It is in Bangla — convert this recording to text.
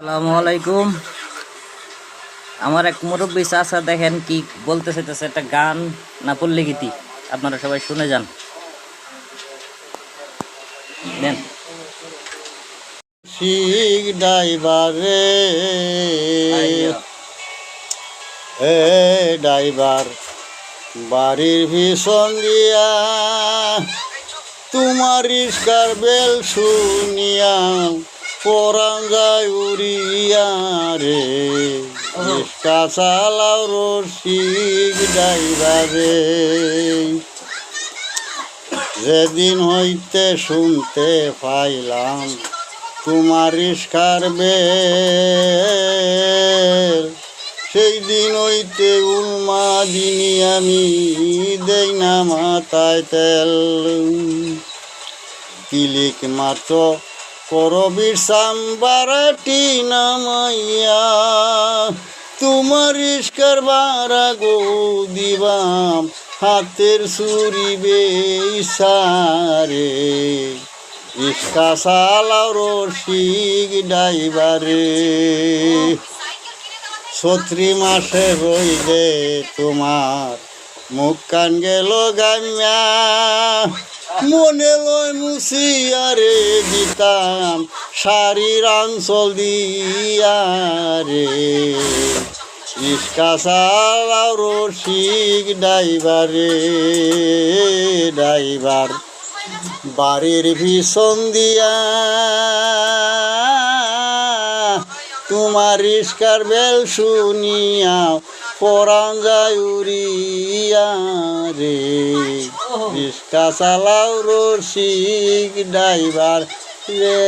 আসসালামু আলাইকুম। আমার এক মুরব্বী চাচা দেখেন কি বলতে চাইতেছে, একটা গান না পল্লী গীতি, আপনারা সবাই শুনে যান। দেন শিখ ড্রাইভারে এ ড্রাইভার বাড়ির ভীষণ দিয়া তোমার রিস্কার বেল শুনিয়া পরাণ যায় উড়িয়া রে রিস্কা চালাও রসিক ড্রাইভারে। যেদিন হইতে শুনতে পাইলাম তোমার রিস্কার বেল, সেই দিন হইতে উলমা দিনী আমি দেই না মাথায় তেল। কিলিক মাত্র করবির সাম্বারাটি নামাইয়া তোমার রিস্কার বারা গো দিবাম হাতের চুরি বেসারে রিস্কা চালাও রসিক ড্রাইভারে। ছত্রি মাসে রইলে তোমার মুখ কান গেল গামিয়া মনে লয় মুসিয়ারে দিতাম শাড়ির আঞ্চল দিয়া রে রিস্কা চালাও রসিক ড্রাইভারে। ড্রাইভার বাড়ির ভীষণ দিয়া তোমার রিস্কার বেল শুনিয়া পরাণ যায় উড়িয়া রে রিস্কা চালাও রসিক ড্রাইভার রে।